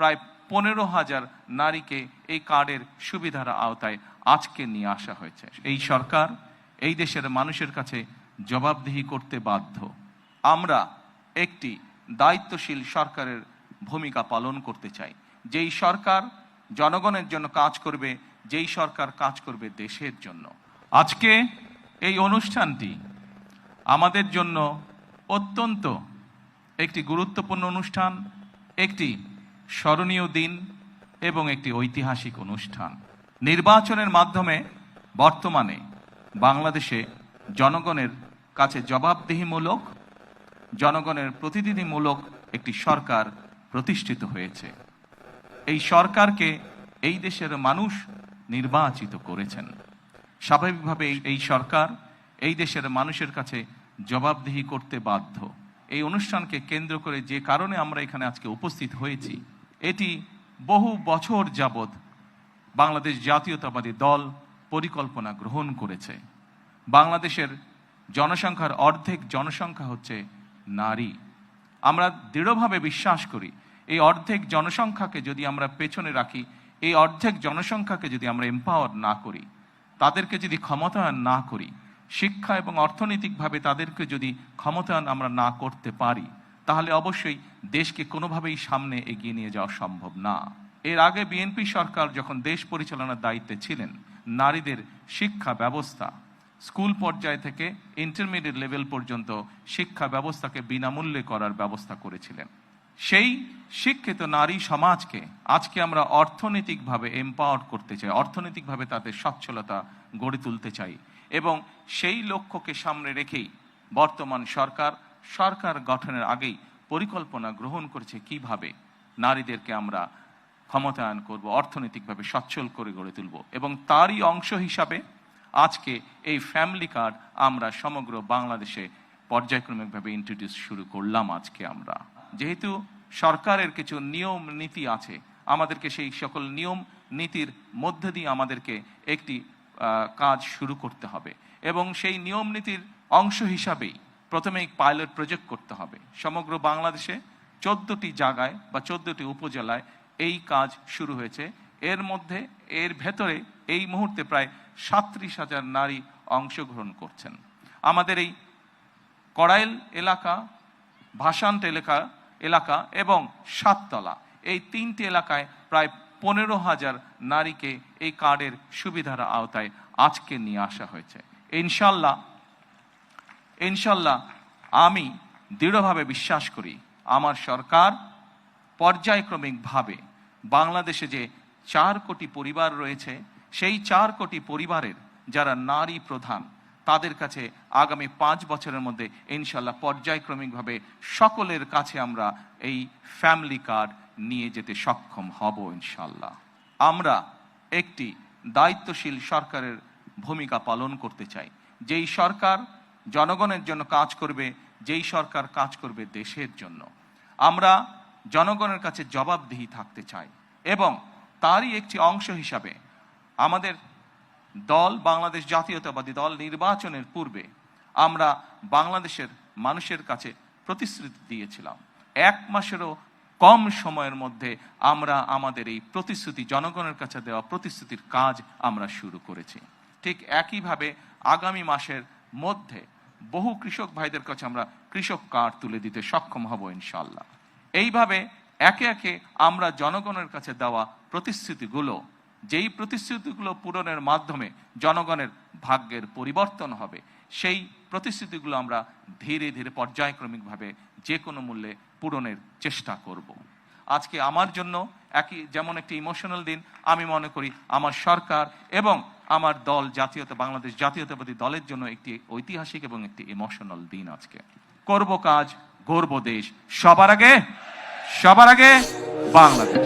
প্রায় 15,000 নারীকে এই কার্ডের সুবিধার আওতায় আজকে নিয়ে আসা হয়েছে। এই সরকার এই দেশের মানুষের কাছে জবাবদিহি করতে বাধ্য। আমরা একটি দায়িত্বশীল সরকারের ভূমিকা পালন করতে চাই, যেই সরকার জনগণের জন্য কাজ করবে, যেই সরকার কাজ করবে দেশের জন্য। আজকে এই অনুষ্ঠানটি আমাদের জন্য অত্যন্ত একটি গুরুত্বপূর্ণ অনুষ্ঠান, একটি স্মরণীয় দিন এবং একটি ঐতিহাসিক অনুষ্ঠান। নির্বাচনের মাধ্যমে বর্তমানে বাংলাদেশে জনগণের কাছে জবাবদিহিমূলক, জনগণের প্রতিনিধিমূলক একটি সরকার প্রতিষ্ঠিত হয়েছে। এই সরকারকে এই দেশের মানুষ নির্বাচিত করেছেন। স্বাভাবিকভাবে এই সরকার এই দেশের মানুষের কাছে জবাবদিহি করতে বাধ্য। এই অনুষ্ঠানকে কেন্দ্র করে যে কারণে আমরা এখানে আজকে উপস্থিত হয়েছি, এটি বহু বছর যাবৎ বাংলাদেশ জাতীয়তাবাদী দল পরিকল্পনা গ্রহণ করেছে। বাংলাদেশের জনসংখ্যার অর্ধেক জনসংখ্যা হচ্ছে নারী। আমরা দৃঢ়ভাবে বিশ্বাস করি এই অর্ধেক জনসংখ্যাকে যদি আমরা পেছনে রাখি, এই অর্ধেক জনসংখ্যাকে যদি আমরা এম্পাওয়ার না করি, তাদেরকে যদি ক্ষমতায়ন না করি, শিক্ষা এবং অর্থনৈতিকভাবে তাদেরকে যদি ক্ষমতায়ন আমরা না করতে পারি, তাহলে অবশ্যই দেশকে কোনোভাবেই সামনে এগিয়ে নিয়ে যাওয়া সম্ভব না। এর আগে বিএনপি সরকার যখন দেশ পরিচালনার দায়িত্বে ছিলেন, নারীদের শিক্ষা ব্যবস্থা স্কুল পর্যায় থেকে ইন্টারমিডিয়েট লেভেল পর্যন্ত শিক্ষা ব্যবস্থাকে বিনামূল্যে করার ব্যবস্থা করেছিলেন। সেই শিক্ষিত নারী সমাজকে আজকে আমরা অর্থনৈতিকভাবে এম্পাওয়ার করতে চাই, অর্থনৈতিকভাবে তাদের সচ্ছলতা গড়ে তুলতে চাই, এবং সেই লক্ষ্যকে সামনে রেখেই বর্তমান সরকার গঠনের আগেই পরিকল্পনা গ্রহণ করেছে কিভাবে নারীদেরকে আমরা ক্ষমতায়ন করব, অর্থনৈতিকভাবে সচ্ছল করে গড়ে তুলব। এবং তারই অংশ হিসাবে আজকে এই ফ্যামিলি কার্ড আমরা সমগ্র বাংলাদেশে পর্যায়ক্রমিকভাবে ইন্ট্রোডিউস শুরু করলাম। আজকে আমরা যেহেতু সরকারের কিছু নিয়ম নীতি আছে, আমাদেরকে সেই সকল নিয়ম নীতির মধ্যে দিয়ে আমাদেরকে একটি কাজ শুরু করতে হবে, এবং সেই নিয়ম নীতির অংশ হিসাবেই প্রথমেই পাইলট প্রজেক্ট করতে হবে। সমগ্র বাংলাদেশে 14টি জায়গায় বা 14টি উপজেলায় এই কাজ শুরু হয়েছে। এর ভেতরে এই মুহূর্তে প্রায় 37,000 নারী অংশগ্রহণ করছেন। আমাদের এই কড়াইল এলাকা, ভাসান্ট এলাকা এবং সাততলা, এই 3টি এলাকায় প্রায় 15,000 নারীকে এই কার্ডের সুবিধার আওতায় আজকে নিয়ে আসা হয়েছে। ইনশাল্লাহ আমি দৃঢ়ভাবে বিশ্বাস করি আমার সরকার পর্যায়ক্রমিকভাবে বাংলাদেশে যে 4 কোটি পরিবার রয়েছে, সেই 4 কোটি পরিবারের যারা নারী প্রধান, তাদের কাছে আগামী 5 বছরের মধ্যে ইনশাল্লাহ পর্যায়ক্রমিকভাবে সকলের কাছে আমরা এই ফ্যামিলি কার্ড নিয়ে যেতে সক্ষম হব ইনশাল্লাহ। আমরা একটি দায়িত্বশীল সরকারের ভূমিকা পালন করতে চাই, যেই সরকার জনগণের জন্য কাজ করবে, যেই সরকার কাজ করবে দেশের জন্য। আমরা জনগণের কাছে জবাবদিহি থাকতে চাই, এবং তারই একটি অংশ হিসাবে আমাদের দল, বাংলাদেশ জাতীয়তাবাদী দল, নির্বাচনের পূর্বে আমরা বাংলাদেশের মানুষের কাছে প্রতিশ্রুতি দিয়েছিলাম 1 মাসেরও কম সময়ের মধ্যে আমরা আমাদের এই প্রতিশ্রুতি, জনগণের কাছে দেওয়া প্রতিশ্রুতির কাজ আমরা শুরু করেছি। ঠিক একইভাবে আগামী মাসের মধ্যে বহু কৃষক ভাইদের কাছে আমরা কৃষক কার্ড তুলে দিতে সক্ষম হব ইনশাল্লাহ। এইভাবে একে একে আমরা জনগণের কাছে দেওয়া প্রতিশ্রুতিগুলো, যেই প্রতিশ্রুতিগুলো পূরণের মাধ্যমে জনগণের ভাগ্যের পরিবর্তন হবে, সেই প্রতিশ্রুতিগুলো আমরা ধীরে ধীরে পর্যায়ক্রমিকভাবে যে কোনো মূল্যে পূরণের চেষ্টা করব। আজকে আমার জন্য যেমন একটি ইমোশনাল দিন, আমি মনে করি আমার সরকার এবং আমার দল বাংলাদেশ জাতীয়তাবাদী দলের জন্য একটি ঐতিহাসিক এবং একটি ইমোশনাল দিন। আজকে করব কাজ, গর্ব দেশ, সবার আগে বাংলাদেশ।